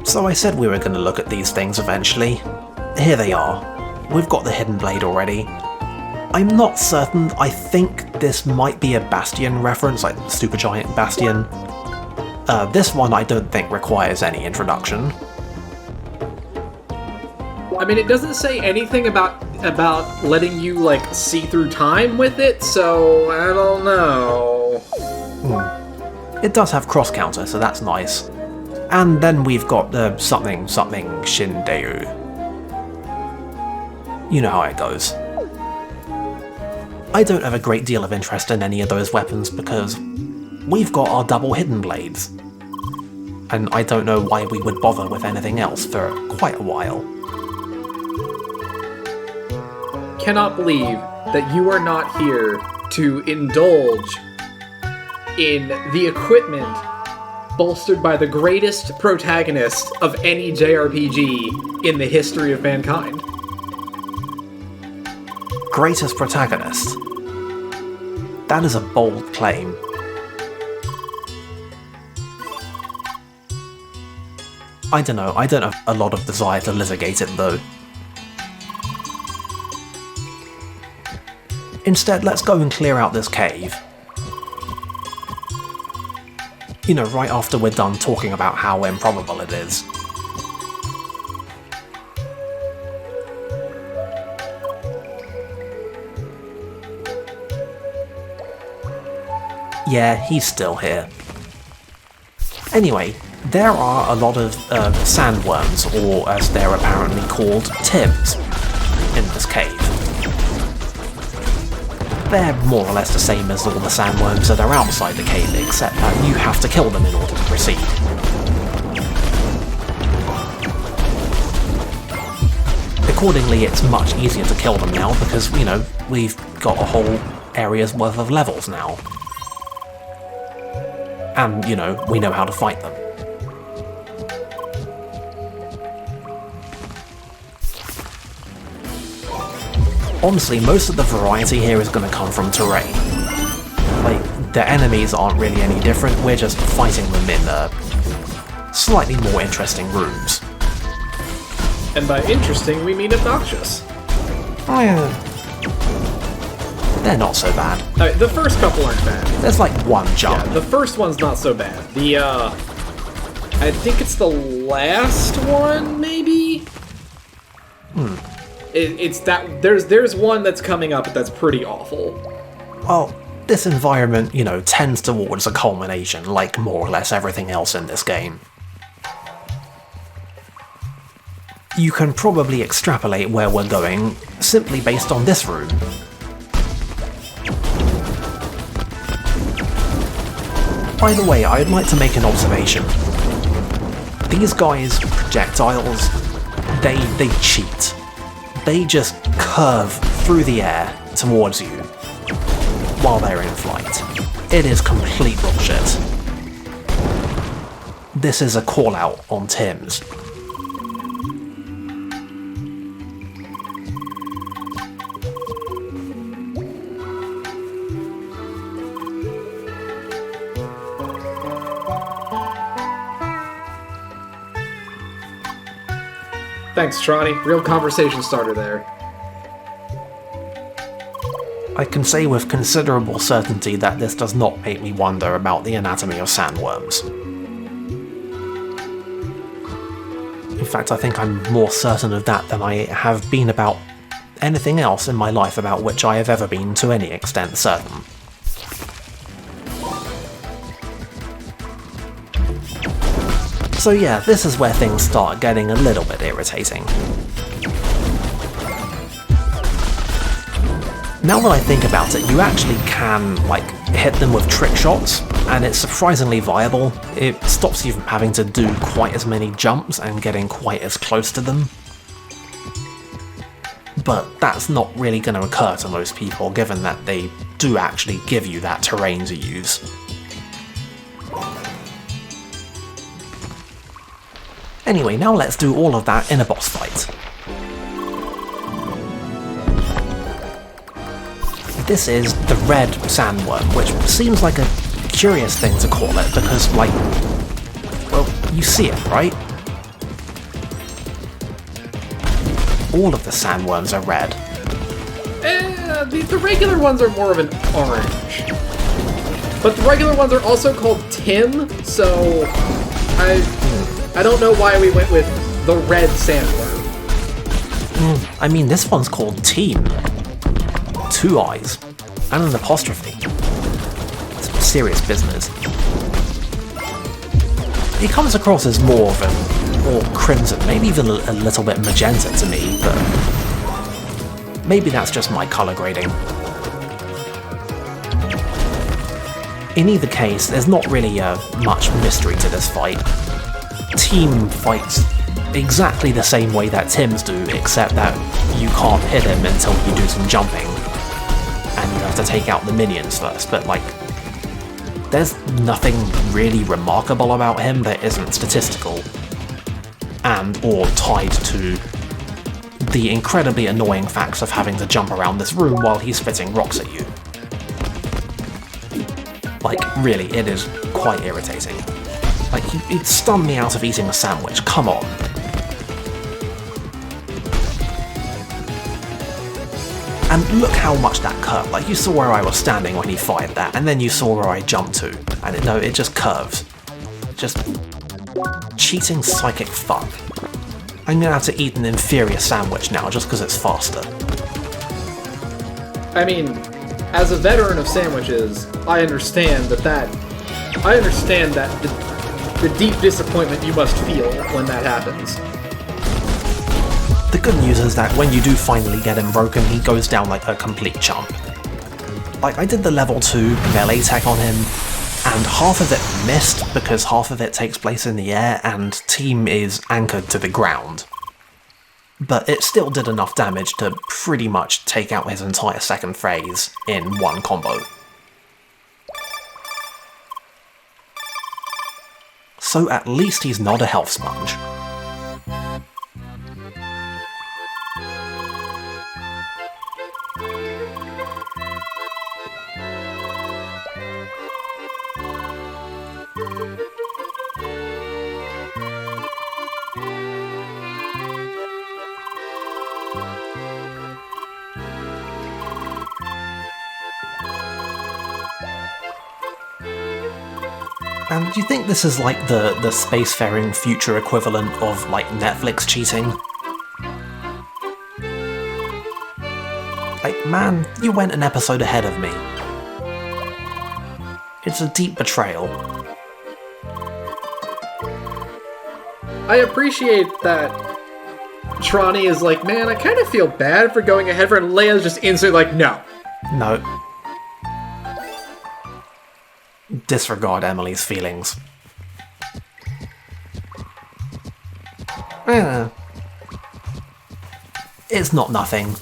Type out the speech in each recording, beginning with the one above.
So I said we were going to look at these things eventually. Here they are. We've got the hidden blade already. I'm not certain, I think this might be a Bastion reference, like Supergiant Bastion. This one I don't think requires any introduction. I mean, it doesn't say anything about letting you, like, see through time with it, so I don't know. It does have cross counter, so that's nice. And then we've got the something Shindeu. You know how it goes. I don't have a great deal of interest in any of those weapons because we've got our double hidden blades. And I don't know why we would bother with anything else for quite a while. Cannot believe that you are not here to indulge in the equipment bolstered by the greatest protagonist of any JRPG in the history of mankind. Greatest protagonist? That is a bold claim. I don't know, I don't have a lot of desire to litigate it though. Instead, let's go and clear out this cave. You know, right after we're done talking about how improbable it is. Yeah, he's still here. Anyway, there are a lot of sandworms, or as they're apparently called, Tims, in this cave. They're more or less the same as all the sandworms that are outside the cave, except that you have to kill them in order to proceed. Accordingly, it's much easier to kill them now because, you know, we've got a whole area's worth of levels now. And, you know, we know how to fight them. Honestly, most of the variety here is going to come from terrain. Like, the enemies aren't really any different, we're just fighting them in slightly more interesting rooms. And by interesting, we mean obnoxious. Oh yeah. They're not so bad. The first couple aren't bad. There's like one jump. Yeah, the first one's not so bad. I think it's the last one, maybe? It's that, there's one that's coming up that's pretty awful. Well, this environment, you know, tends towards a culmination, like more or less everything else in this game. You can probably extrapolate where we're going simply based on this room. By the way, I'd like to make an observation. These guys' projectiles, they cheat. They just curve through the air towards you while they're in flight. It is complete bullshit. This is a call-out on Tims. Thanks, Trani. Real conversation starter there. I can say with considerable certainty that this does not make me wonder about the anatomy of sandworms. In fact, I think I'm more certain of that than I have been about anything else in my life about which I have ever been to any extent certain. So yeah, this is where things start getting a little bit irritating. Now that I think about it, you actually can, like, hit them with trick shots, and it's surprisingly viable. It stops you from having to do quite as many jumps and getting quite as close to them. But that's not really going to occur to most people, given that they do actually give you that terrain to use. Anyway, now let's do all of that in a boss fight. This is the red sandworm, which seems like a curious thing to call it, because, like, well, you see it, right? all of the sandworms are red. The regular ones are more of an orange. But the regular ones are also called Tim, so I don't know why we went with the red sandworm. I mean, this one's called Team. 2 eyes. And an apostrophe. It's serious business. He comes across as more of more crimson, maybe even a little bit magenta to me, but maybe that's just my colour grading. In either case, there's not really much mystery to this fight. Team fights exactly the same way that Tim's do, except that you can't hit him until you do some jumping, and you have to take out the minions first, but like, there's nothing really remarkable about him that isn't statistical, and or tied to the incredibly annoying facts of having to jump around this room while he's spitting rocks at you. Like, really, it is quite irritating. Like, he'd stun me out of eating a sandwich, come on. And look how much that curved. Like, you saw where I was standing when he fired that, and then you saw where I jumped to. And it just curves. Just cheating psychic fun. I'm gonna have to eat an inferior sandwich now just because it's faster. I mean, as a veteran of sandwiches, I understand that the deep disappointment you must feel when that happens. The good news is that when you do finally get him broken, he goes down like a complete chump. Like, I did the level 2 melee tech on him, and half of it missed because half of it takes place in the air and Team is anchored to the ground. But it still did enough damage to pretty much take out his entire second phase in one combo. So at least he's not a health sponge. And do you think this is like the spacefaring future equivalent of like Netflix cheating? Like, man, you went an episode ahead of me. It's a deep betrayal. I appreciate that Trani is like, man, I kind of feel bad for going ahead for it, and Leia's just instantly like, no. No. Disregard Emily's feelings. It's not nothing.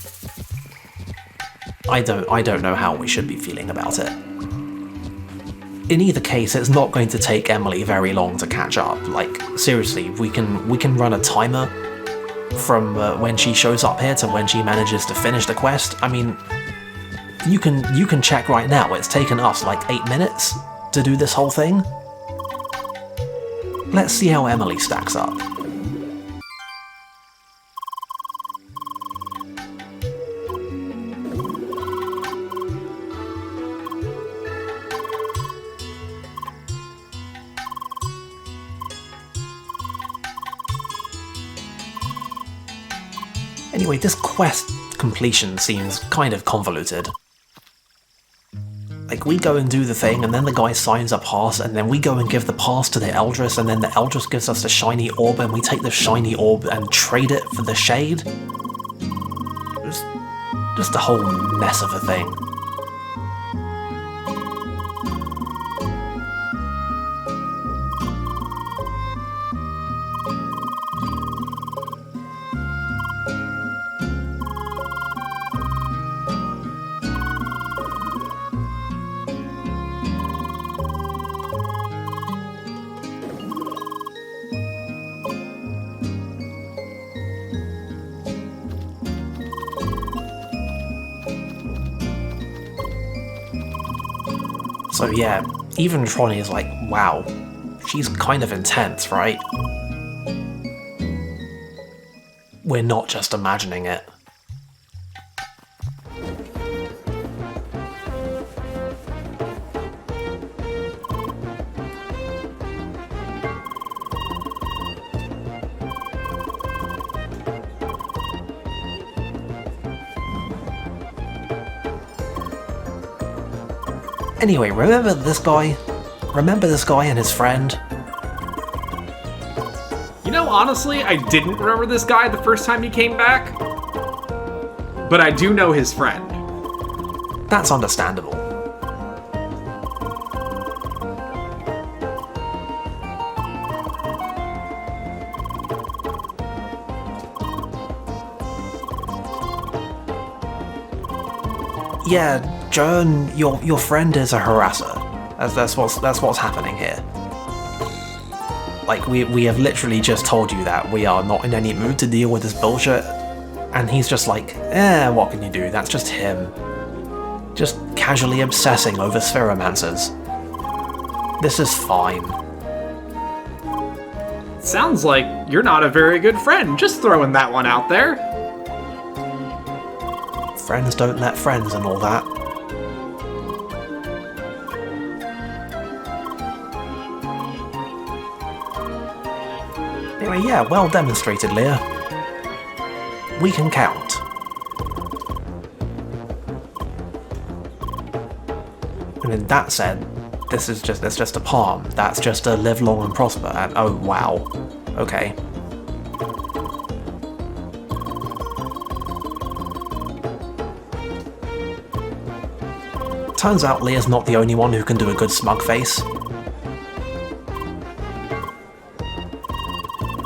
I don't know how we should be feeling about it. In either case, it's not going to take Emily very long to catch up. Like, seriously, we can run a timer from when she shows up here to when she manages to finish the quest. I mean, you can check right now. It's taken us like 8 minutes to do this whole thing. Let's see how Emily stacks up. Anyway, this quest completion seems kind of convoluted. Like, we go and do the thing, and then the guy signs a pass, and then we go and give the pass to the Eldris, and then the Eldris gives us the shiny orb, and we take the shiny orb and trade it for the shade. It's just a whole mess of a thing. So yeah, even Trani is like, wow, she's kind of intense, right? we're not just imagining it. Anyway, remember this guy? Remember this guy and his friend? You know, honestly, I didn't remember this guy the first time he came back, but I do know his friend. That's understandable. Yeah, Joan, your friend is a harasser. That's what's happening here. Like, we have literally just told you that we are not in any mood to deal with this bullshit, and he's just like, what can you do? That's just him. Just casually obsessing over spheromancers. This is fine. Sounds like you're not a very good friend, just throwing that one out there. Friends don't let friends and all that. Anyway, yeah, well demonstrated, Leah. We can count. I mean, that said, that's just a palm. That's just a live long and prosper, and oh wow. Okay. Turns out Leah's not the only one who can do a good smug face.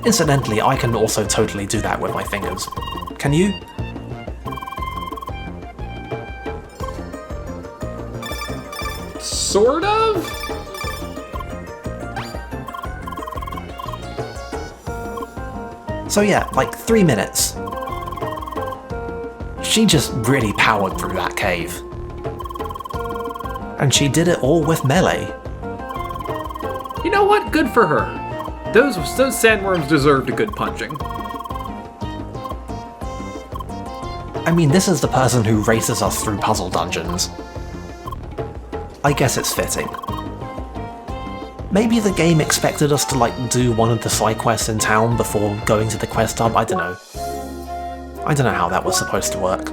Incidentally, I can also totally do that with my fingers. Can you? Sort of? So yeah, like 3 minutes. She just really powered through that cave. And she did it all with melee. You know what? Good for her. Those sandworms deserved a good punching. I mean, this is the person who races us through puzzle dungeons. I guess it's fitting. Maybe the game expected us to, like, do one of the side quests in town before going to the quest hub, I don't know. I don't know how that was supposed to work.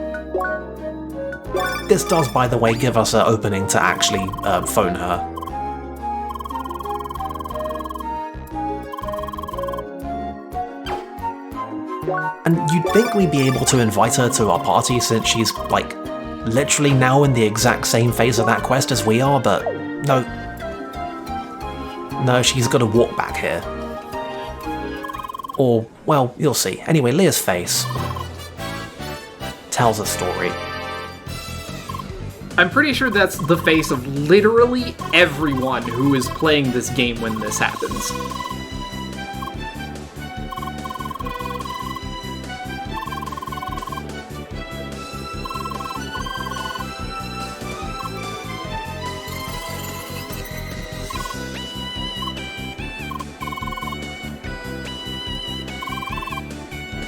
This does, by the way, give us an opening to actually phone her. And you'd think we'd be able to invite her to our party since she's, like, literally now in the exact same phase of that quest as we are, but no. No, she's got to walk back here. Or, well, you'll see. Anyway, Leah's face tells a story. I'm pretty sure that's the face of literally everyone who is playing this game when this happens.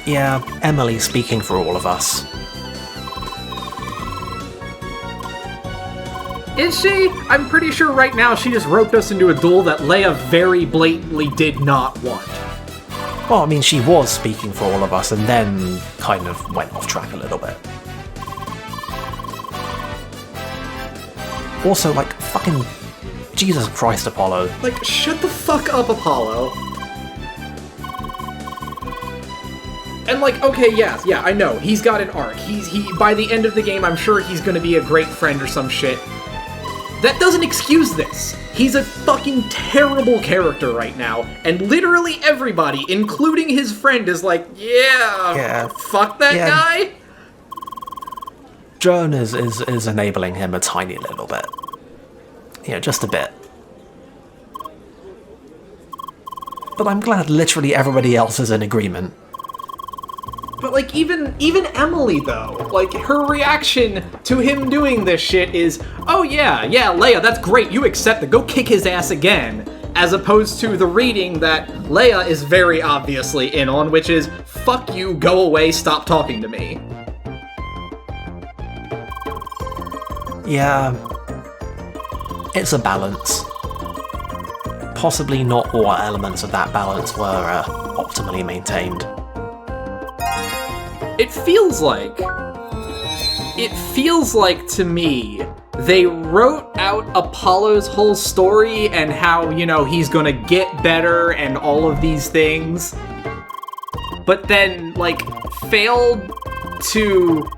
Yeah, Emily speaking for all of us. Is she? I'm pretty sure right now she just roped us into a duel that Leia very blatantly did not want. Well, I mean, she was speaking for all of us and then kind of went off track a little bit. Also, like, fucking Jesus Christ, Apollo. Like, shut the fuck up, Apollo. And like, okay, yeah, I know, he's got an arc. He by the end of the game, I'm sure he's gonna be a great friend or some shit. That doesn't excuse this. He's a fucking terrible character right now, and literally everybody, including his friend, is like, yeah. Fuck that guy. Joan is enabling him a tiny little bit. You know, just a bit. But I'm glad literally everybody else is in agreement. But like, even Emily though, like, her reaction to him doing this shit is, oh yeah, Leia, that's great, you accept it, go kick his ass again. as opposed to the reading that Leia is very obviously in on, which is, fuck you, go away, stop talking to me. Yeah, it's a balance. Possibly not all elements of that balance were optimally maintained. It feels like to me, they wrote out Apollo's whole story and how, he's gonna get better and all of these things, but then, failed to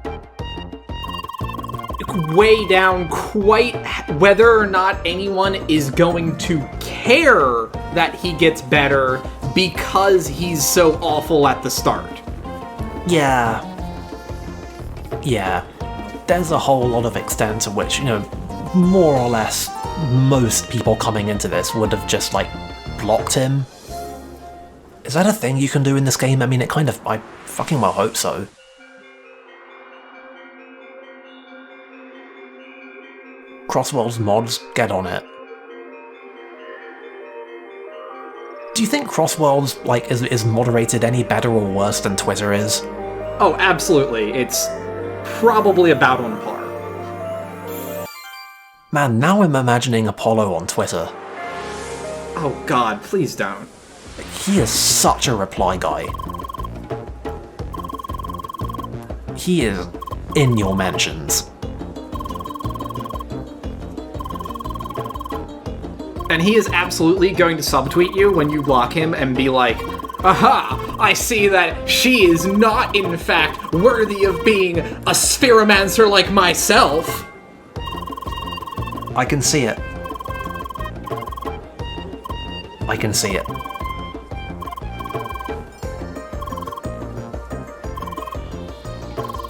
weigh down quite whether or not anyone is going to care that he gets better because he's so awful at the start. Yeah. There's a whole lot of extent to which, more or less most people coming into this would have just, blocked him. Is that a thing you can do in this game? I mean, I fucking well hope so. CrossWorld's mods, get on it. Do you think CrossWorld's, is moderated any better or worse than Twitter is? Oh, absolutely. It's probably about on par. Man, now I'm imagining Apollo on Twitter. Oh god, please don't. He is such a reply guy. He is in your mentions. And he is absolutely going to subtweet you when you block him and be like, aha, I see that she is not, in fact, worthy of being a spheromancer like myself. I can see it. I can see it.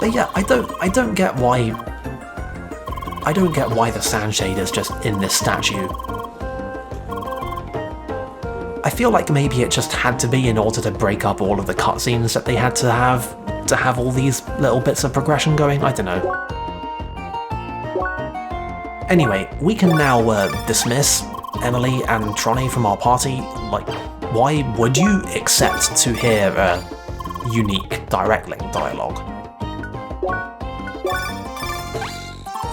But yeah, I don't get why the sand shade is just in this statue. I feel like maybe it just had to be in order to break up all of the cutscenes that they had to have all these little bits of progression going. I don't know. Anyway, we can now dismiss Emily and Tronny from our party. Why would you accept to hear unique direct link dialogue?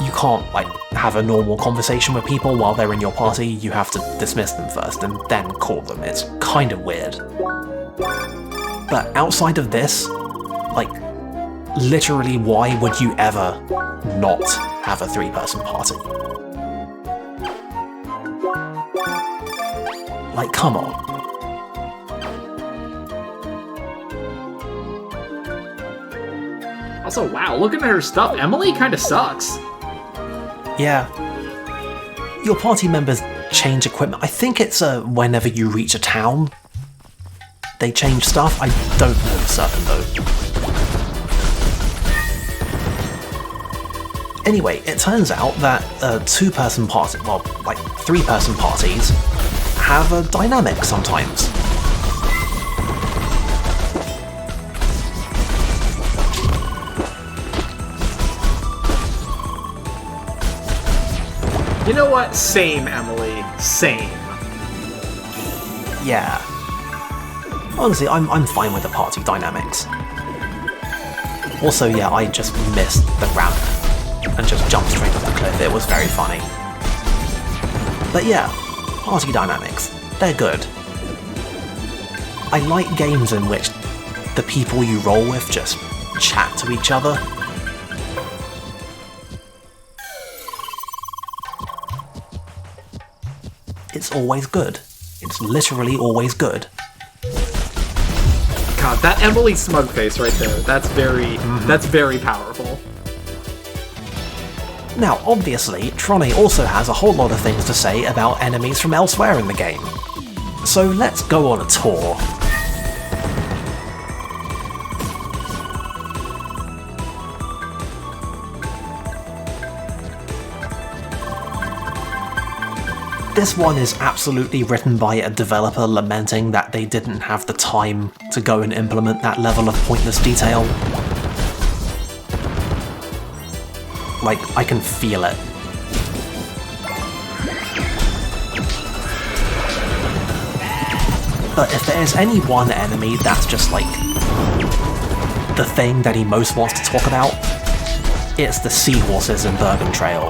You can't, have a normal conversation with people while they're in your party. You have to dismiss them first and then call them. It's kind of weird. But outside of this, literally, why would you ever not have a 3-person party? Come on. Also, wow, looking at her stuff, Emily kind of sucks. Yeah. Your party members change equipment. I think it's whenever you reach a town, they change stuff. I don't know for certain though. Anyway, it turns out that 2-person party, 3-person parties have a dynamic sometimes. You know what? Same, Emily. Same. Yeah. Honestly, I'm fine with the party dynamics. Also, yeah, I just missed the ramp and just jumped straight off the cliff. It was very funny. But yeah, party dynamics. They're good. I like games in which the people you roll with just chat to each other. It's always good. It's literally always good. God, that Emily smug face right there, that's very powerful. Now, obviously, Tronny also has a whole lot of things to say about enemies from elsewhere in the game. So let's go on a tour. This one is absolutely written by a developer lamenting that they didn't have the time to go and implement that level of pointless detail. I can feel it. But if there's any one enemy that's just like the thing that he most wants to talk about, it's the seahorses in Bergen Trail.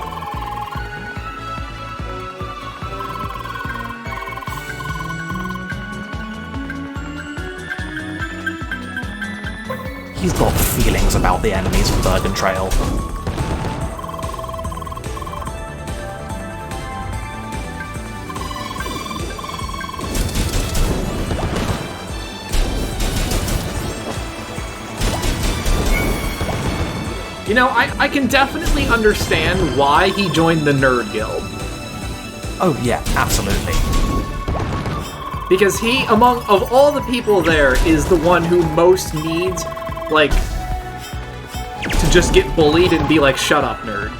He's got feelings about the enemies from Bergen Trail. You know, I can definitely understand why he joined the Nerd Guild. Oh yeah, absolutely. Because he, of all the people there, is the one who most needs, like, to just get bullied and be like, shut up, nerd.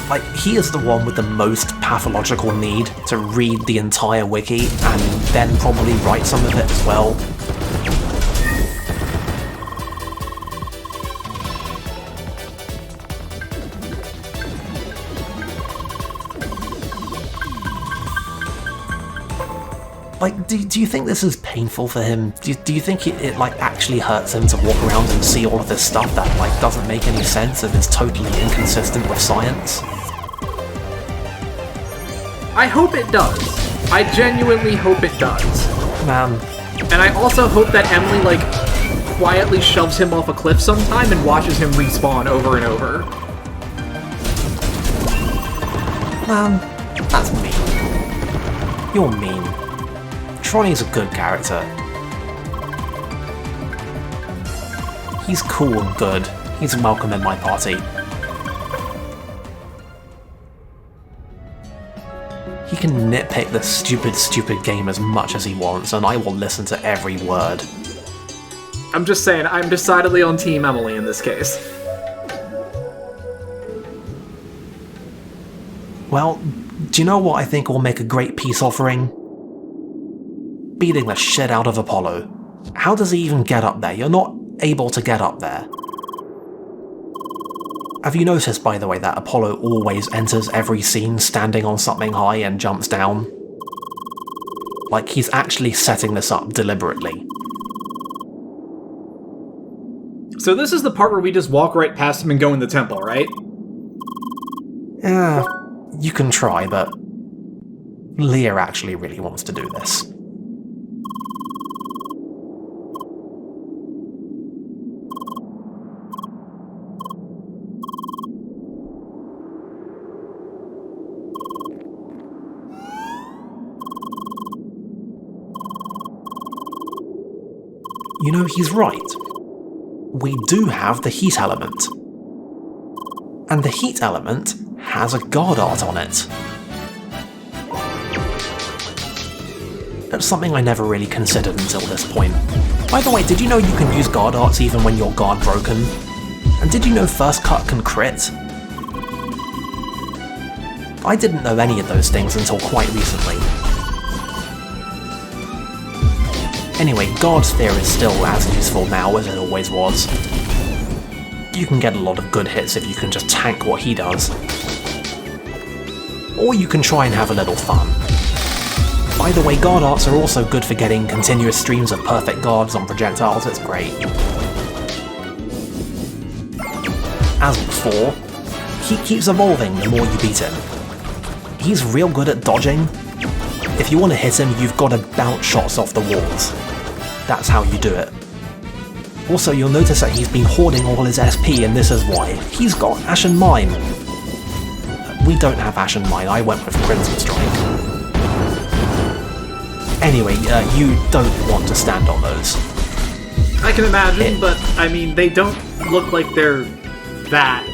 Like, he is the one with the most pathological need to read the entire wiki and then probably write some of it as well. Like, do you think this is painful for him? Do you think it like actually hurts him to walk around and see all of this stuff that like doesn't make any sense and is totally inconsistent with science? I hope it does. I genuinely hope it does. Man. And I also hope that Emily like quietly shoves him off a cliff sometime and watches him respawn over and over. Man, that's mean. You're mean. Tronny's a good character. He's cool and good. He's welcome in my party. He can nitpick the stupid game as much as he wants, and I will listen to every word. I'm just saying, I'm decidedly on Team Emily in this case. Well, do you know what I think will make a great peace offering? Beating the shit out of Apollo. How does he even get up there? You're not able to get up there. Have you noticed, by the way, that Apollo always enters every scene standing on something high and jumps down? Like, he's actually setting this up deliberately. So this is the part where we just walk right past him and go in the temple, right? Yeah, you can try, but Leah actually really wants to do this. You know, he's right. We do have the heat element. And the heat element has a god art on it. That's something I never really considered until this point. By the way, did you know you can use guard arts even when your guard broken? And did you know First Cut can crit? I didn't know any of those things until quite recently. Anyway, Guard Sphere is still as useful now as it always was. You can get a lot of good hits if you can just tank what he does. Or you can try and have a little fun. By the way, guard arts are also good for getting continuous streams of perfect guards on projectiles, it's great. As before, he keeps evolving the more you beat him. He's real good at dodging. If you want to hit him, you've got to bounce shots off the walls. That's how you do it. Also, you'll notice that he's been hoarding all his SP, and this is why. He's got Ashen Mine. We don't have Ashen Mine, I went with Crimson Strike. Anyway, you don't want to stand on those. I can imagine, but I mean, they don't look like they're that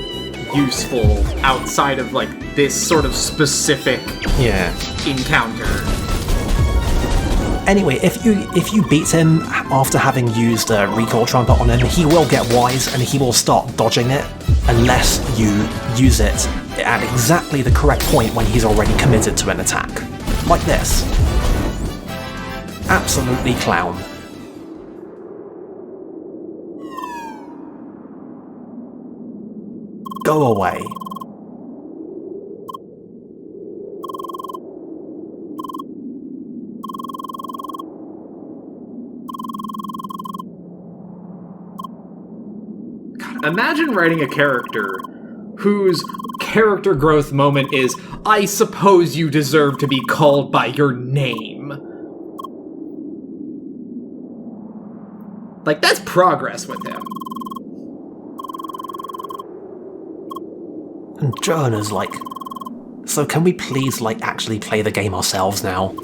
useful outside of like this sort of specific encounter. Anyway, if you beat him after having used a Recall Trumpet on him, he will get wise and he will start dodging it unless you use it at exactly the correct point when he's already committed to an attack. Like this. Absolutely clown. Go away. Imagine writing a character whose character growth moment is, I suppose you deserve to be called by your name. Like, that's progress with him. And Jonah's like, so can we please, like, actually play the game ourselves now?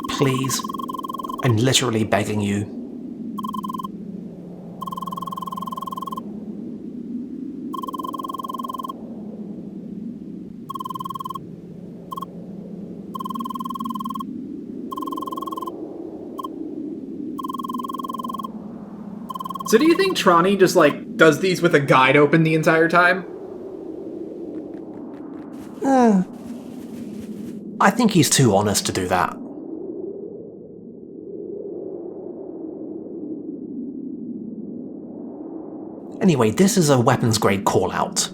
Please? I'm literally begging you. So do you think Trani just, like, does these with a guide open the entire time? I think he's too honest to do that. Anyway, this is a weapons-grade call-out.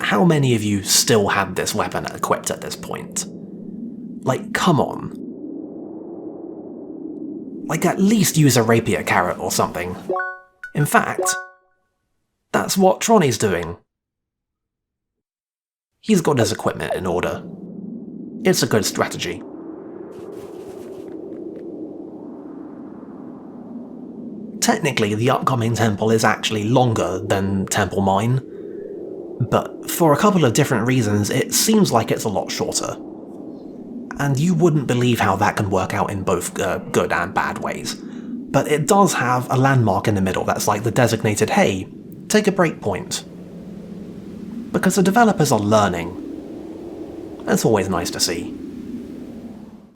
How many of you still have this weapon equipped at this point? Like, come on. Like, at least use a rapier carrot or something. In fact, that's what Troni's doing. He's got his equipment in order. It's a good strategy. Technically, the upcoming temple is actually longer than Temple Mine, but for a couple of different reasons, it seems like it's a lot shorter. And you wouldn't believe how that can work out in both good and bad ways. But it does have a landmark in the middle that's like the designated, hey, take a break point. Because the developers are learning. That's always nice to see.